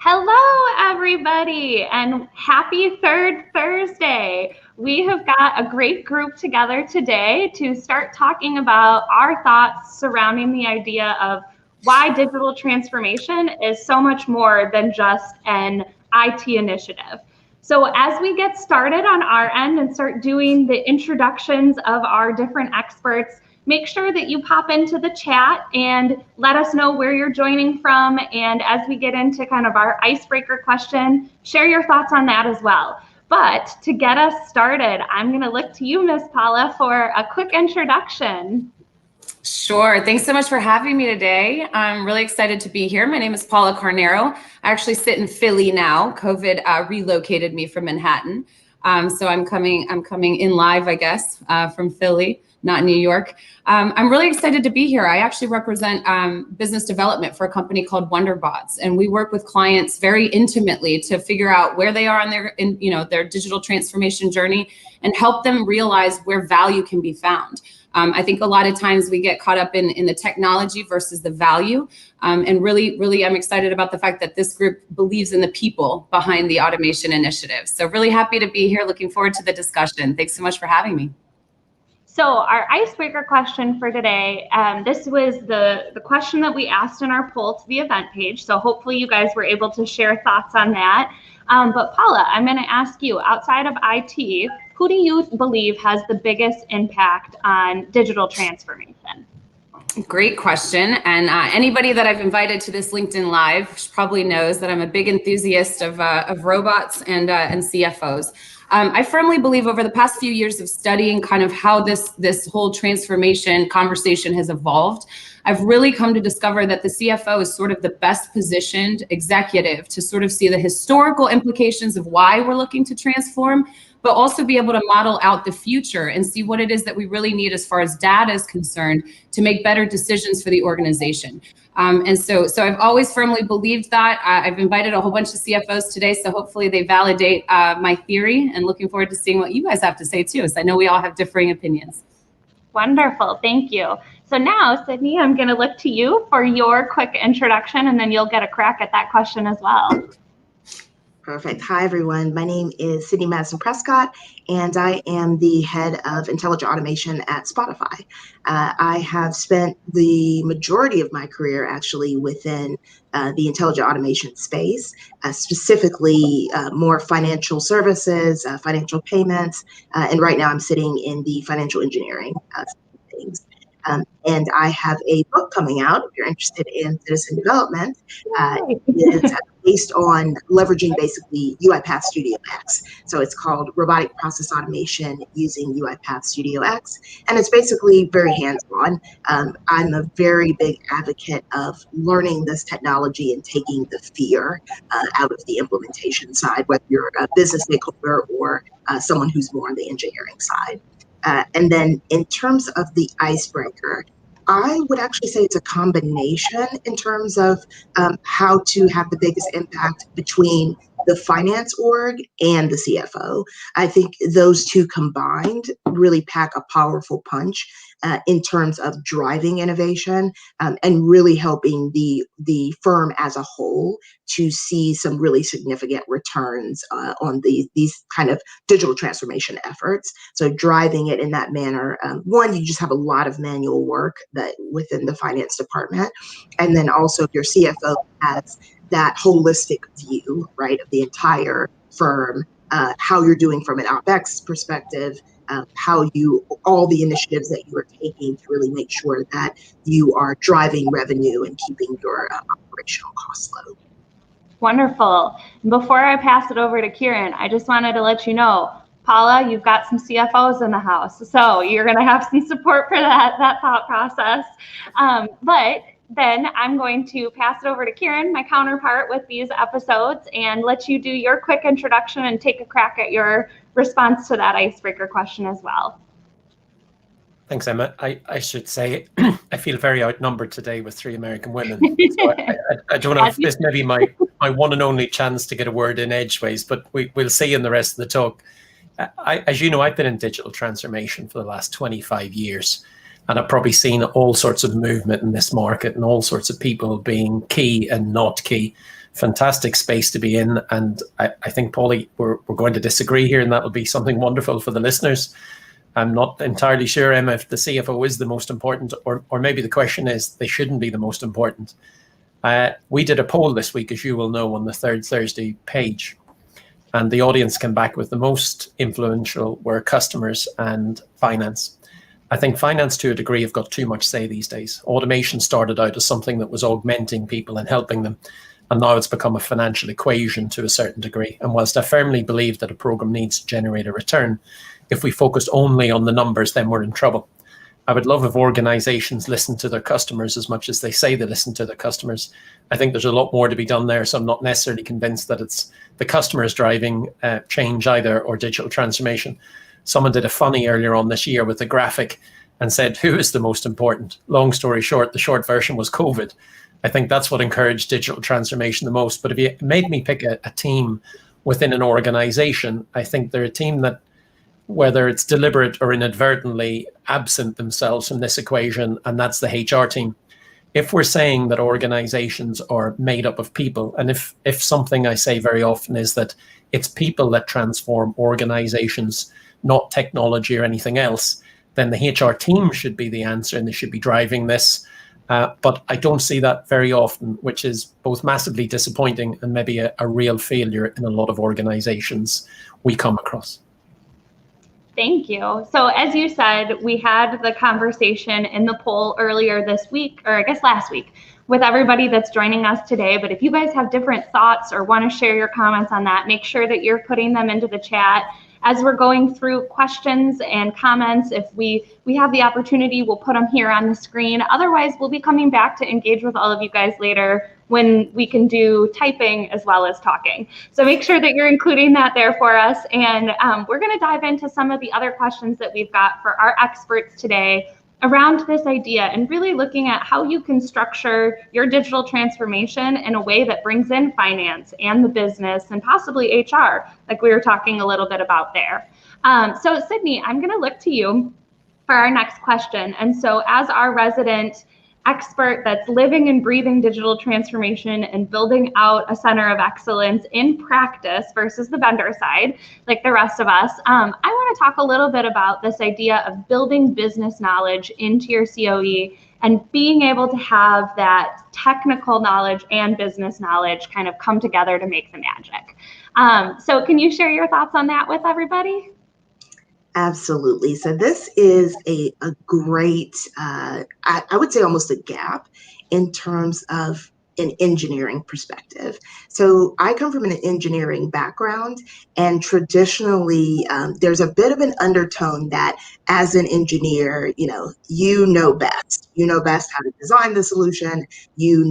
Hello, everybody, and happy third Thursday. We have got a great group together today to start talking about our thoughts surrounding the idea of why digital transformation is so much more than just an IT initiative. So as we get started on our end and start doing the introductions of our different experts, make sure that you pop into the chat and let us know where you're joining from. And as we get into kind of our icebreaker question, share your thoughts on that as well. But to get us started, I'm going to look to you, Miss Paula, for a quick introduction. Sure. Thanks so much for having me today. I'm really excited to be here. My name is Paula Carneiro. I actually sit in Philly now. COVID relocated me from Manhattan. So I'm coming in live, I guess, from Philly, not New York. I'm really excited to be here. I actually represent business development for a company called Wonderbots, and we work with clients very intimately to figure out where they are on their digital transformation journey and help them realize where value can be found. I think a lot of times we get caught up in the technology versus the value. And really, I'm excited about the fact that this group believes in the people behind the automation initiative. So really happy to be here. Looking forward to the discussion. Thanks so much for having me. So our icebreaker question for today, this was the question that we asked in our poll to the event page. So hopefully you guys were able to share thoughts on that. But Paula, I'm going to ask you, outside of IT, who do you believe has the biggest impact on digital transformation? Great question. And anybody that I've invited to this LinkedIn Live probably knows that I'm a big enthusiast of robots and CFOs. I firmly believe over the past few years of studying kind of how this whole transformation conversation has evolved, I've really come to discover that the CFO is sort of the best positioned executive to sort of see the historical implications of why we're looking to transform, but also be able to model out the future and see what it is that we really need as far as data is concerned to make better decisions for the organization. And so I've always firmly believed that. I've invited a whole bunch of CFOs today, so hopefully they validate my theory, and looking forward to seeing what you guys have to say too. So I know we all have differing opinions. Wonderful, thank you. So now, Sidney, I'm going to look to you for your quick introduction, and then you'll get a crack at that question as well. Perfect. Hi, everyone. My name is Sidney Madison Prescott, and I am the head of intelligent automation at Spotify. I have spent the majority of my career actually within the intelligent automation space, specifically more financial services, financial payments, and right now I'm sitting in the financial engineering things. And I have a book coming out, if you're interested in citizen development. It's based on leveraging basically UiPath Studio X. So it's called Robotic Process Automation using UiPath Studio X. And it's basically very hands-on. I'm a very big advocate of learning this technology and taking the fear out of the implementation side, whether you're a business stakeholder or someone who's more on the engineering side. And then in terms of the icebreaker, I would actually say it's a combination in terms of how to have the biggest impact between the finance org and the CFO. I think those two combined really pack a powerful punch in terms of driving innovation and really helping the firm as a whole to see some really significant returns on these kind of digital transformation efforts. So driving it in that manner, one, you just have a lot of manual work that within the finance department. And then also your CFO has that holistic view, right, of the entire firm, how you're doing from an OpEx perspective, all the initiatives that you are taking to really make sure that you are driving revenue and keeping your operational costs low. Wonderful. Before I pass it over to Kieran, I just wanted to let you know, Paula, you've got some CFOs in the house, so you're going to have some support for that thought process. But then I'm going to pass it over to Kieran, my counterpart with these episodes, and let you do your quick introduction and take a crack at your response to that icebreaker question as well. Thanks, Emma. I should say I feel very outnumbered today with 3 American women. So I don't know if this may be my one and only chance to get a word in edgeways, but we'll see in the rest of the talk. As you know, I've been in digital transformation for the last 25 years. And I've probably seen all sorts of movement in this market and all sorts of people being key and not key. Fantastic space to be in. And I think, Paula, we're going to disagree here, and that will be something wonderful for the listeners. I'm not entirely sure, Emma, if the CFO is the most important, or maybe the question is they shouldn't be the most important. We did a poll this week, as you will know, on the Third Thursday page. And the audience came back with the most influential were customers and finance. I think finance, to a degree, have got too much say these days. Automation started out as something that was augmenting people and helping them. And now it's become a financial equation to a certain degree. And whilst I firmly believe that a program needs to generate a return, if we focused only on the numbers, then we're in trouble. I would love if organizations listen to their customers as much as they say they listen to their customers. I think there's a lot more to be done there. So I'm not necessarily convinced that it's the customers driving change either, or digital transformation. Someone did a funny earlier on this year with a graphic and said, who is the most important? Long story short, the short version was COVID. I think that's what encouraged digital transformation the most. But if you made me pick a team within an organization, I think they're a team that, whether it's deliberate or inadvertently, absent themselves from this equation, and that's the HR team. If we're saying that organizations are made up of people, and if something I say very often is that it's people that transform organizations, not technology or anything else, then the HR team should be the answer, and they should be driving this. But I don't see that very often, which is both massively disappointing and maybe a real failure in a lot of organizations we come across. Thank you. So as you said, we had the conversation in the poll earlier this week, or I guess last week, with everybody that's joining us today. But if you guys have different thoughts or want to share your comments on that, make sure that you're putting them into the chat. As we're going through questions and comments, if we have the opportunity, we'll put them here on the screen. Otherwise, we'll be coming back to engage with all of you guys later when we can do typing as well as talking. So make sure that you're including that there for us. And we're going to dive into some of the other questions that we've got for our experts today around this idea, and really looking at how you can structure your digital transformation in a way that brings in finance and the business and possibly HR, like we were talking a little bit about there. So Sidney, I'm going to look to you for our next question. And so as our resident expert that's living and breathing digital transformation and building out a center of excellence in practice versus the vendor side, like the rest of us, I want to talk a little bit about this idea of building business knowledge into your COE and being able to have that technical knowledge and business knowledge kind of come together to make the magic. So can you share your thoughts on that with everybody? Absolutely. So this is a great, I would say almost a gap in terms of an engineering perspective. So I come from an engineering background, and traditionally there's a bit of an undertone that as an engineer, you know best. You know best how to design the solution. You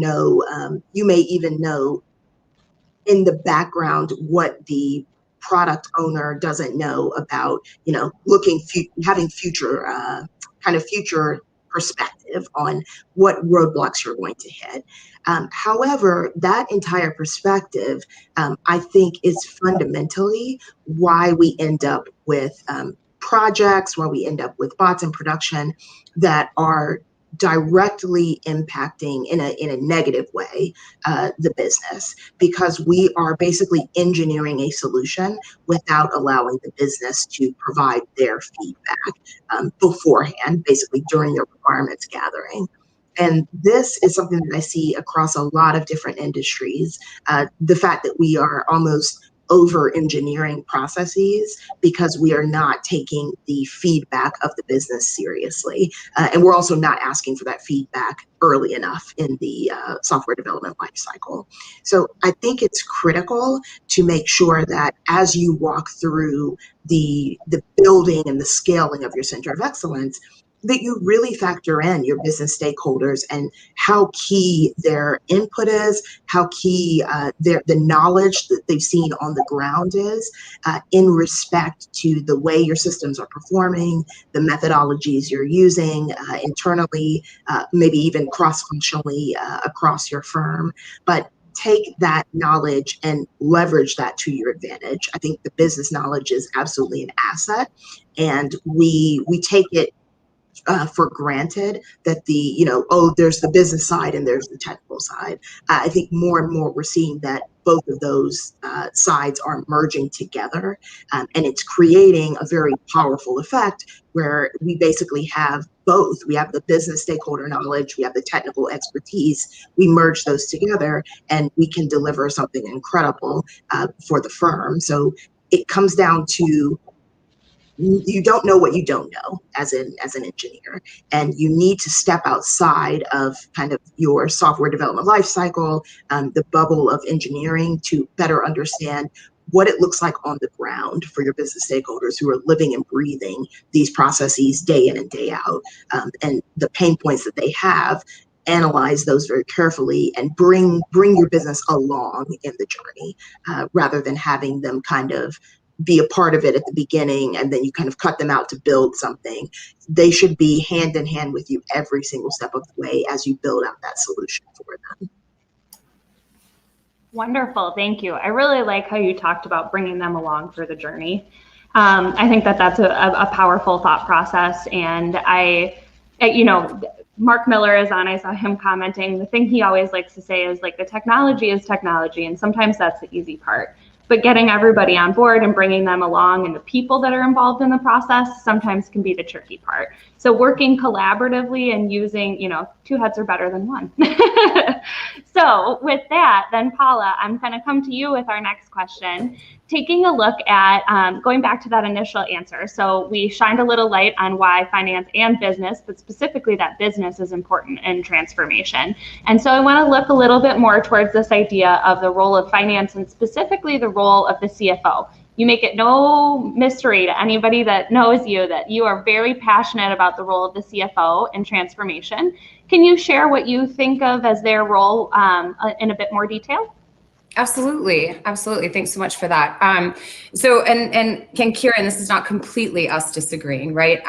may even know in the background what the product owner doesn't know about, having future perspective on what roadblocks you're going to hit. However, that entire perspective, I think, is fundamentally why we end up with projects, why we end up with bots in production that are directly impacting in a negative way the business, because we are basically engineering a solution without allowing the business to provide their feedback beforehand, basically during the requirements gathering. And this is something that I see across a lot of different industries. The fact that we are almost over-engineering processes because we are not taking the feedback of the business seriously. And we're also not asking for that feedback early enough in the software development lifecycle. So I think it's critical to make sure that as you walk through the building and the scaling of your center of excellence, that you really factor in your business stakeholders and how key their input is, how key the knowledge that they've seen on the ground is in respect to the way your systems are performing, the methodologies you're using internally, maybe even cross-functionally across your firm. But take that knowledge and leverage that to your advantage. I think the business knowledge is absolutely an asset, and we take it for granted that the, there's the business side and there's the technical side. I think more and more we're seeing that both of those sides are merging together, and it's creating a very powerful effect where we basically have both. We have the business stakeholder knowledge, we have the technical expertise, we merge those together and we can deliver something incredible for the firm. So it comes down to, you don't know what you don't know as an engineer, and you need to step outside of kind of your software development lifecycle, the bubble of engineering, to better understand what it looks like on the ground for your business stakeholders who are living and breathing these processes day in and day out, and the pain points that they have. Analyze those very carefully and bring your business along in the journey, rather than having them kind of be a part of it at the beginning and then you kind of cut them out to build something. They should be hand in hand with you every single step of the way as you build out that solution for them. Wonderful, thank you. I really like how you talked about bringing them along for the journey. I think that that's a powerful thought process, and Mark Miller is on, I saw him commenting, the thing he always likes to say is like, the technology is technology, and sometimes that's the easy part. But getting everybody on board and bringing them along, and the people that are involved in the process, sometimes can be the tricky part. So working collaboratively and using, two heads are better than one. So with that, then Paula, I'm going to come to you with our next question. Taking a look at, going back to that initial answer. So we shined a little light on why finance and business, but specifically that business is important in transformation. And so I want to look a little bit more towards this idea of the role of finance, and specifically the role of the CFO. You make it no mystery to anybody that knows you that you are very passionate about the role of the CFO in transformation. Can you share what you think of as their role in a bit more detail? Absolutely. Thanks so much for that. And Kieran, this is not completely us disagreeing, right?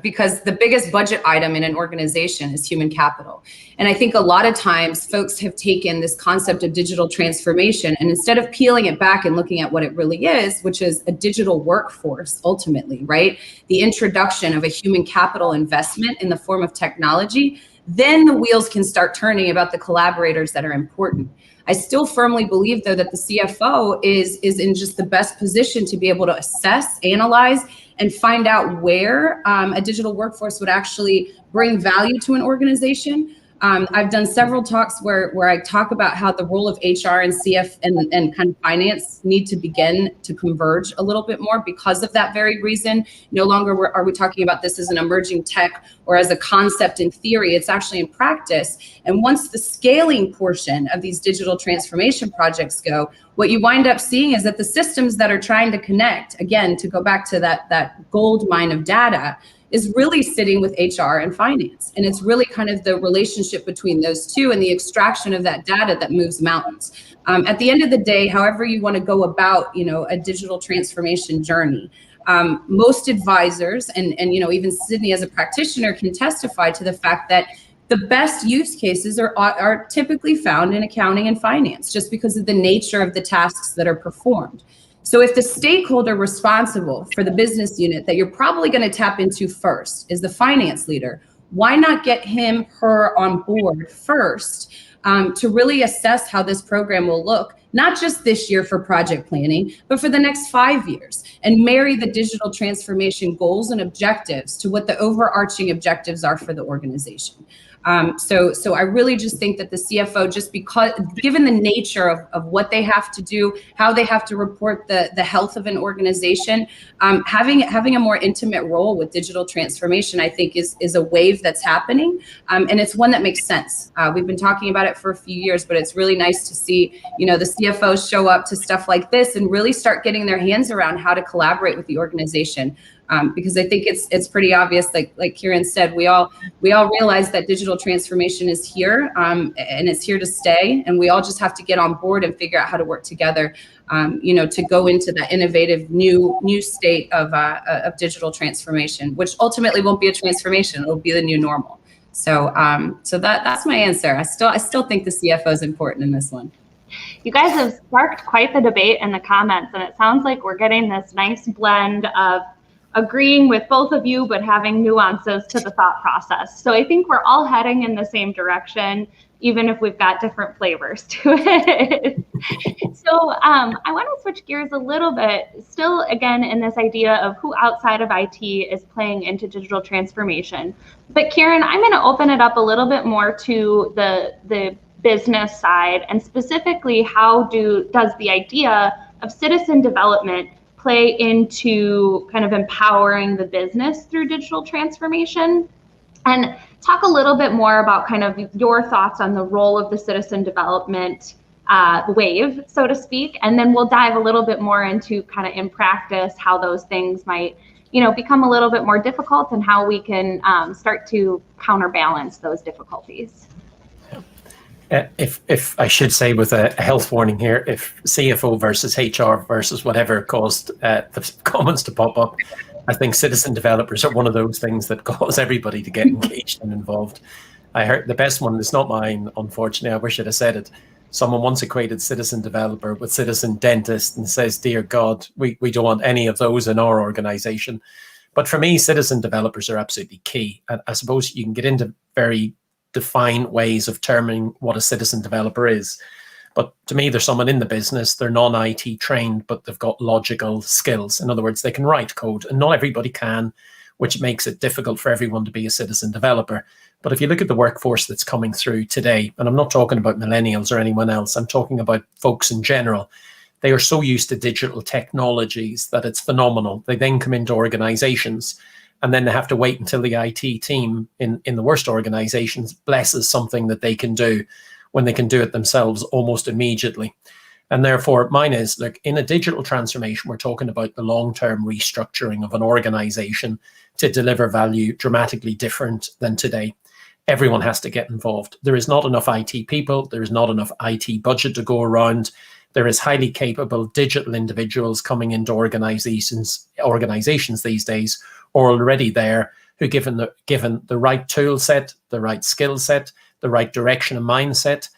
Because the biggest budget item in an organization is human capital. And I think a lot of times folks have taken this concept of digital transformation, and instead of peeling it back and looking at what it really is, which is a digital workforce, ultimately, right? The introduction of a human capital investment in the form of technology, then the wheels can start turning about the collaborators that are important. I still firmly believe, though, that the CFO is in just the best position to be able to assess, analyze, and find out where a digital workforce would actually bring value to an organization. I've done several talks where I talk about how the role of HR and CF and kind of finance need to begin to converge a little bit more because of that very reason. No longer are we talking about this as an emerging tech or as a concept in theory, it's actually in practice. And once the scaling portion of these digital transformation projects go, what you wind up seeing is that the systems that are trying to connect, again, to go back to that gold mine of data, is really sitting with HR and finance. And it's really kind of the relationship between those two and the extraction of that data that moves mountains. At the end of the day, however you want to go about, a digital transformation journey, most advisors and even Sidney as a practitioner can testify to the fact that the best use cases are typically found in accounting and finance, just because of the nature of the tasks that are performed. So if the stakeholder responsible for the business unit that you're probably going to tap into first is the finance leader, why not get him, her on board first to really assess how this program will look, not just this year for project planning, but for the next 5 years, and marry the digital transformation goals and objectives to what the overarching objectives are for the organization. So I really just think that the CFO, just because, given the nature of what they have to do, how they have to report the health of an organization, having a more intimate role with digital transformation, I think is a wave that's happening, and it's one that makes sense. We've been talking about it for a few years, but it's really nice to see, the CFOs show up to stuff like this and really start getting their hands around how to collaborate with the organization. Because I think it's pretty obvious, like Kieran said, we all realize that digital transformation is here, and it's here to stay, and we all just have to get on board and figure out how to work together, to go into that innovative new state of digital transformation, which ultimately won't be a transformation; it'll be the new normal. So that's my answer. I still think the CFO is important in this one. You guys have sparked quite the debate in the comments, and it sounds like we're getting this nice blend of agreeing with both of you, but having nuances to the thought process. So I think we're all heading in the same direction, even if we've got different flavors to it. So I want to switch gears a little bit, still again in this idea of who outside of IT is playing into digital transformation. But Kieran, I'm going to open it up a little bit more to the business side, and specifically how does the idea of citizen development play into kind of empowering the business through digital transformation? And talk a little bit more about kind of your thoughts on the role of the citizen development wave, so to speak, and then we'll dive a little bit more into kind of in practice how those things might, become a little bit more difficult and how we can start to counterbalance those difficulties. If I should say, with a health warning here, if CFO versus HR versus whatever caused the comments to pop up, I think citizen developers are one of those things that cause everybody to get engaged and involved. I heard the best one, it's not mine, unfortunately, I wish I'd have said it. Someone once equated citizen developer with citizen dentist and says, dear God, we don't want any of those in our organization. But for me, citizen developers are absolutely key. And I suppose you can get into very defined ways of terming what a citizen developer is. But to me, there's someone in the business, they're non-IT trained, but they've got logical skills. In other words, they can write code, and not everybody can, which makes it difficult for everyone to be a citizen developer. But if you look at the workforce that's coming through today, and I'm not talking about millennials or anyone else, I'm talking about folks in general, they are so used to digital technologies that it's phenomenal. They then come into organizations, and then they have to wait until the IT team in the worst organizations blesses something that they can do, when they can do it themselves almost immediately. And therefore, mine is, look, in a digital transformation, we're talking about the long-term restructuring of an organization to deliver value dramatically different than today. Everyone has to get involved. There is not enough IT people. There is not enough IT budget to go around. There is highly capable digital individuals coming into organizations these days, or already there, who given the right tool set, the right skill set, the right direction and mindset,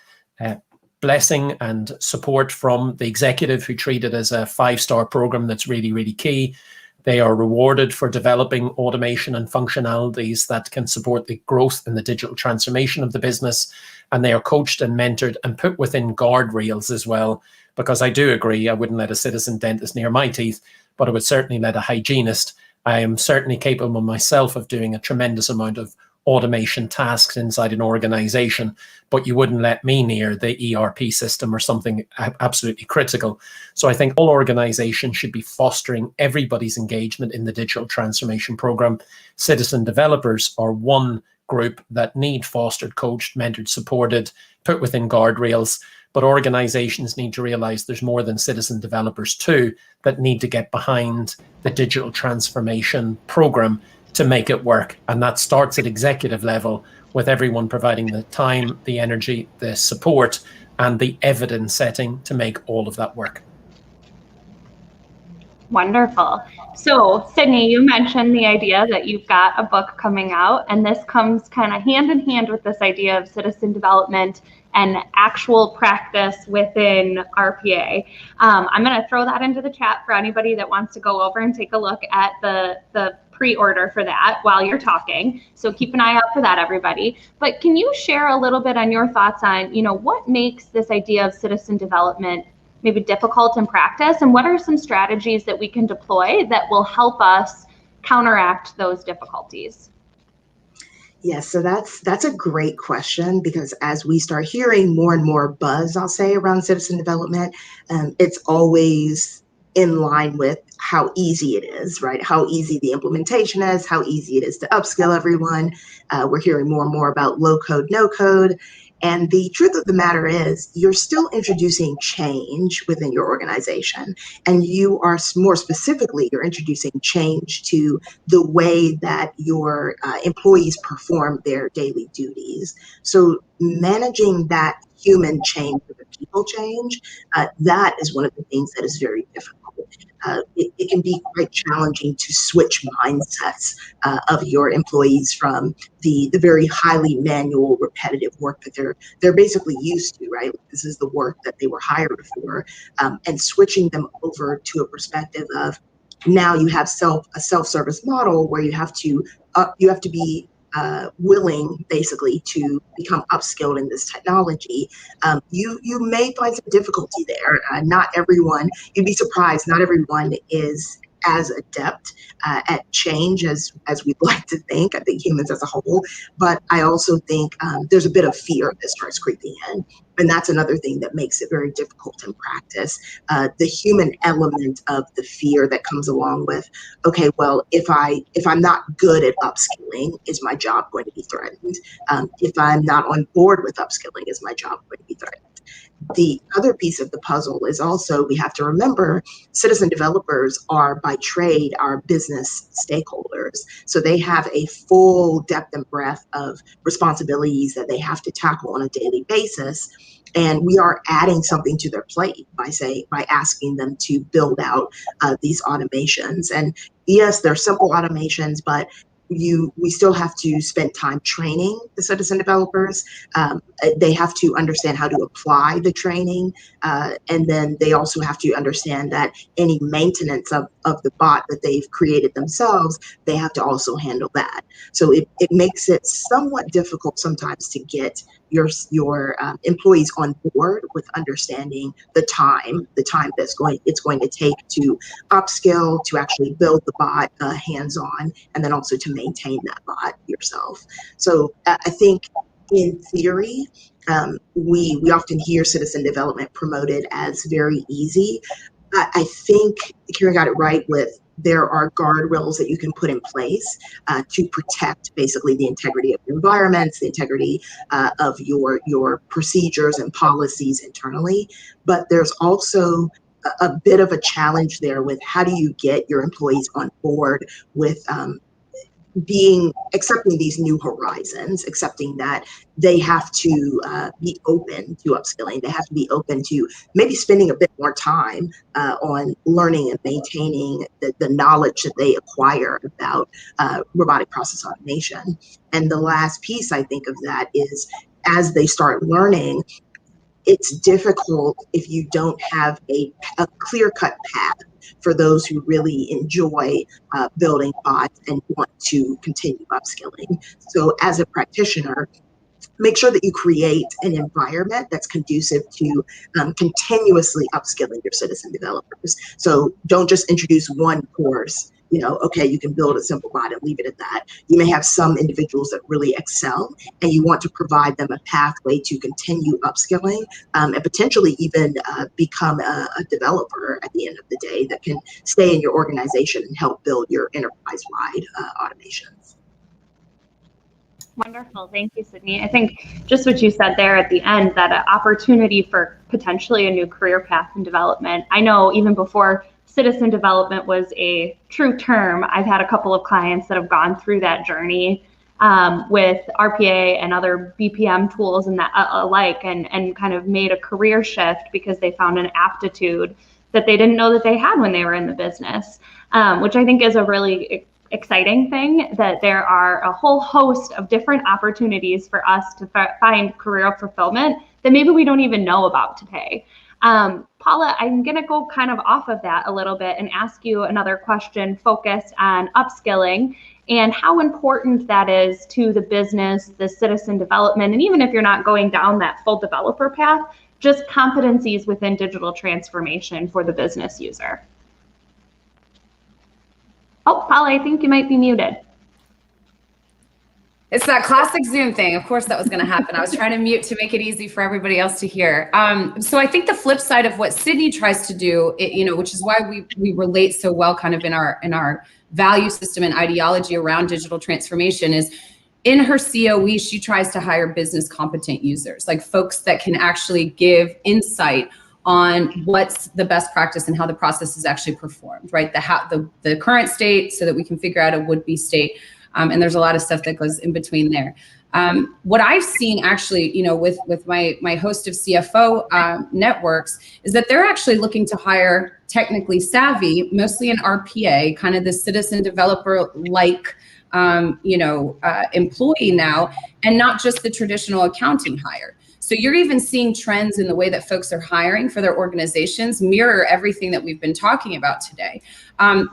blessing and support from the executive who treat it as a 5-star program that's really, really key. They are rewarded for developing automation and functionalities that can support the growth and the digital transformation of the business. And they are coached and mentored and put within guardrails as well, because I do agree, I wouldn't let a citizen dentist near my teeth, but I would certainly let a hygienist. I am certainly capable myself of doing a tremendous amount of automation tasks inside an organization, but you wouldn't let me near the ERP system or something absolutely critical. So I think all organizations should be fostering everybody's engagement in the digital transformation program. Citizen developers are one group that need fostered, coached, mentored, supported, put within guardrails. But organizations need to realize there's more than citizen developers too that need to get behind the digital transformation program to make it work. And that starts at executive level, with everyone providing the time, the energy, the support, and the evidence setting to make all of that work. Wonderful. So Sidney, you mentioned the idea that you've got a book coming out, and this comes kind of hand in hand with this idea of citizen development and actual practice within RPA. I'm going to throw that into the chat for anybody that wants to go over and take a look at the pre-order for that while you're talking. So keep an eye out for that, everybody. But can you share a little bit on your thoughts on, what makes this idea of citizen development maybe difficult in practice, and what are some strategies that we can deploy that will help us counteract those difficulties? Yes, so that's a great question, because as we start hearing more and more buzz, I'll say, around citizen development, it's always in line with how easy it is, right? How easy the implementation is, how easy it is to upskill everyone. We're hearing more and more about low code, no code. And the truth of the matter is, you're still introducing change within your organization. And you are, more specifically, you're introducing change to the way that your employees perform their daily duties. So managing that human change with the people change, that is one of the things that is very difficult. It can be quite challenging to switch mindsets of your employees from the very highly manual, repetitive work that they're basically used to, right? This is the work that they were hired for, and switching them over to a perspective of, now you have a self-service model where you have to be willing basically to become upskilled in this technology. You may find some difficulty there. Not everyone, you'd be surprised, not everyone is as adept at change as we'd like to think. I think humans as a whole, but I also think there's a bit of fear that starts creeping in. And that's another thing that makes it very difficult in practice. The human element of the fear that comes along with, okay, well, if I'm not good at upskilling, is my job going to be threatened? If I'm not on board with upskilling, is my job going to be threatened? The other piece of the puzzle is also, we have to remember, citizen developers are by trade our business stakeholders. So they have a full depth and breadth of responsibilities that they have to tackle on a daily basis. And we are adding something to their plate by asking them to build out these automations. And yes, they're simple automations, but we still have to spend time training the citizen developers. They have to understand how to apply the training. And then they also have to understand that any maintenance of the bot that they've created themselves, they have to also handle that. So it makes it somewhat difficult sometimes to get your employees on board with understanding the time that's it's going to take to upskill, to actually build the bot hands-on, and then also to maintain that bot yourself. So I think in theory, we often hear citizen development promoted as very easy. I think Kieran got it right with there are guardrails that you can put in place to protect basically the integrity of your environments, the integrity of your procedures and policies internally. But there's also a bit of a challenge there with how do you get your employees on board with accepting these new horizons, accepting that they have to be open to upskilling. They have to be open to maybe spending a bit more time on learning and maintaining the knowledge that they acquire about robotic process automation. And the last piece I think of that is, as they start learning, it's difficult if you don't have a clear-cut path for those who really enjoy building bots and want to continue upskilling. So as a practitioner, make sure that you create an environment that's conducive to continuously upskilling your citizen developers. So don't just introduce one course, okay, you can build a simple bot and leave it at that. You may have some individuals that really excel, and you want to provide them a pathway to continue upskilling and potentially even become a developer at the end of the day that can stay in your organization and help build your enterprise-wide automations. Wonderful. Thank you, Sidney. I think just what you said there at the end, that opportunity for potentially a new career path and development. I know even before citizen development was a true term, I've had a couple of clients that have gone through that journey with RPA and other BPM tools and that alike, and kind of made a career shift because they found an aptitude that they didn't know that they had when they were in the business, which I think is a really exciting thing, that there are a whole host of different opportunities for us to find career fulfillment that maybe we don't even know about today. Paula, I'm going to go kind of off of that a little bit and ask you another question focused on upskilling and how important that is to the business, the citizen development, and even if you're not going down that full developer path, just competencies within digital transformation for the business user. Oh, Paula, I think you might be muted. It's that classic Zoom thing. Of course, that was going to happen. I was trying to mute to make it easy for everybody else to hear. So I think the flip side of what Sidney tries to do, which is why we relate so well kind of in our value system and ideology around digital transformation, is in her COE, she tries to hire business competent users, like folks that can actually give insight on what's the best practice and how the process is actually performed, right? The current state, so that we can figure out a would-be state. And there's a lot of stuff that goes in between there. What I've seen actually, with my host of CFO networks, is that they're actually looking to hire technically savvy, mostly an RPA, kind of the citizen developer-like, employee now, and not just the traditional accounting hire. So you're even seeing trends in the way that folks are hiring for their organizations mirror everything that we've been talking about today.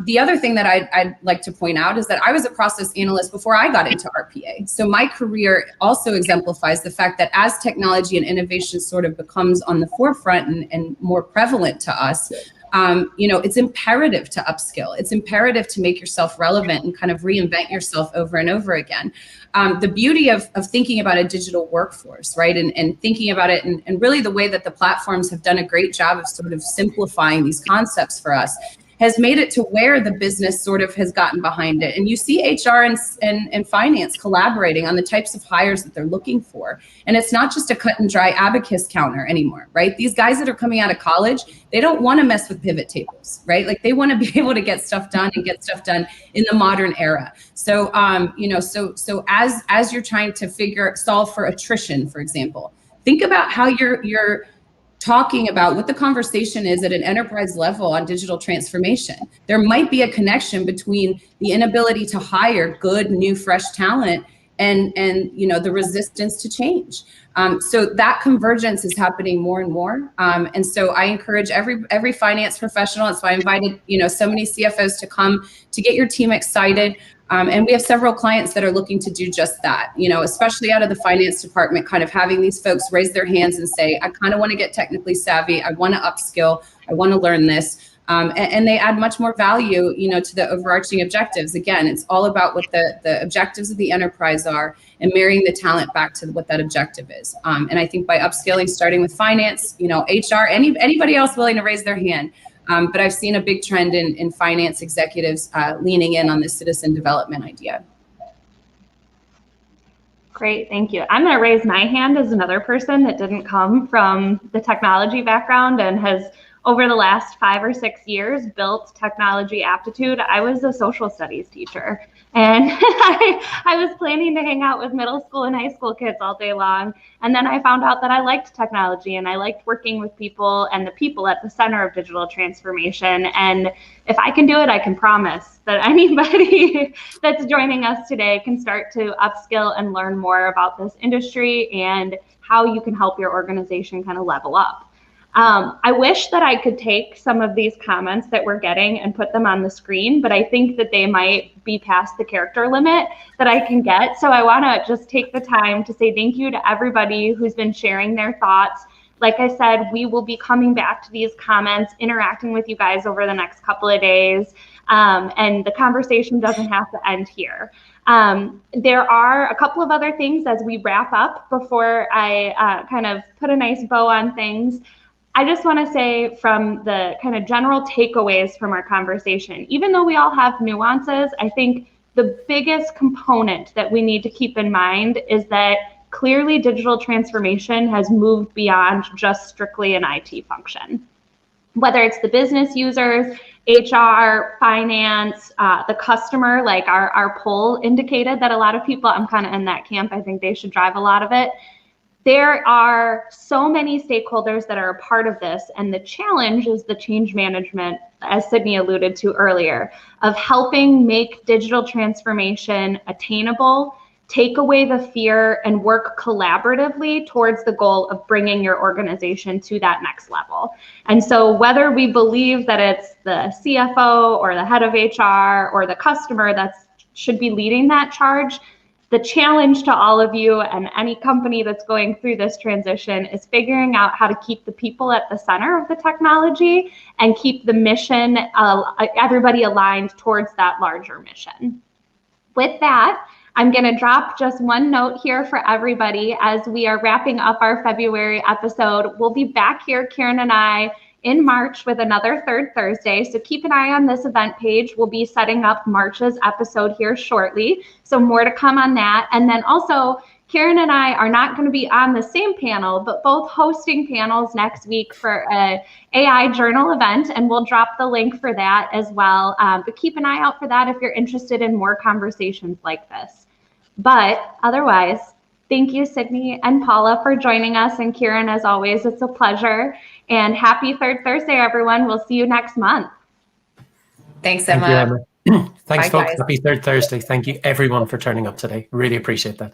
The other thing that I'd like to point out is that I was a process analyst before I got into RPA. So my career also exemplifies the fact that as technology and innovation sort of becomes on the forefront and more prevalent to us, it's imperative to upskill. It's imperative to make yourself relevant and kind of reinvent yourself over and over again. The beauty of thinking about a digital workforce, right? And thinking about it and really the way that the platforms have done a great job of sort of simplifying these concepts for us has made it to where the business sort of has gotten behind it. And you see HR and finance collaborating on the types of hires that they're looking for. And it's not just a cut and dry abacus counter anymore, right? These guys that are coming out of college, they don't want to mess with pivot tables, right? Like they want to be able to get stuff done and get stuff done in the modern era. So, so as you're trying to solve for attrition, for example, think about how you're talking about what the conversation is at an enterprise level on digital transformation. There might be a connection between the inability to hire good, new, fresh talent and the resistance to change. So that convergence is happening more and more. And so I encourage every finance professional. That's why I invited so many CFOs to come to get your team excited. And we have several clients that are looking to do just that, especially out of the finance department, kind of having these folks raise their hands and say, I kind of want to get technically savvy. I want to upskill. I want to learn this. And they add much more value, to the overarching objectives. Again, it's all about what the objectives of the enterprise are and marrying the talent back to what that objective is. And I think by upskilling, starting with finance, HR, anybody else willing to raise their hand. But I've seen a big trend in finance executives leaning in on this citizen development idea. Great, thank you. I'm going to raise my hand as another person that didn't come from the technology background and has, over the last 5 or 6 years, built technology aptitude. I was a social studies teacher, and I was planning to hang out with middle school and high school kids all day long. And then I found out that I liked technology and I liked working with people and the people at the center of digital transformation. And if I can do it, I can promise that anybody that's joining us today can start to upskill and learn more about this industry and how you can help your organization kind of level up. I wish that I could take some of these comments that we're getting and put them on the screen, but I think that they might be past the character limit that I can get. So I want to just take the time to say thank you to everybody who's been sharing their thoughts. Like I said, we will be coming back to these comments, interacting with you guys over the next couple of days. And the conversation doesn't have to end here. There are a couple of other things as we wrap up before I kind of put a nice bow on things. I just want to say from the kind of general takeaways from our conversation, even though we all have nuances, I think the biggest component that we need to keep in mind is that clearly digital transformation has moved beyond just strictly an IT function. Whether it's the business users, HR, finance, the customer, like our poll indicated that a lot of people, I'm kind of in that camp, I think they should drive a lot of it. There are so many stakeholders that are a part of this, and the challenge is the change management, as Sidney alluded to earlier, of helping make digital transformation attainable, take away the fear, and work collaboratively towards the goal of bringing your organization to that next level. And so whether we believe that it's the CFO or the head of HR or the customer that should be leading that charge, the challenge to all of you and any company that's going through this transition is figuring out how to keep the people at the center of the technology and keep the mission, everybody aligned towards that larger mission. With that, I'm going to drop just one note here for everybody as we are wrapping up our February episode. We'll be back here, Kieran and I, in March with another Third Thursday. So keep an eye on this event page. We'll be setting up March's episode here shortly. So more to come on that. And then also, Kieran and I are not going to be on the same panel, but both hosting panels next week for an AI journal event. And we'll drop the link for that as well. But keep an eye out for that if you're interested in more conversations like this. But otherwise, thank you, Sidney and Paula, for joining us. And Kieran, as always, it's a pleasure. And happy Third Thursday, everyone. We'll see you next month. Thanks, Emma. Thank you, Emma. Thanks, Bye, folks. guys. Happy Third Thursday. Thank you, everyone, for turning up today. Really appreciate that.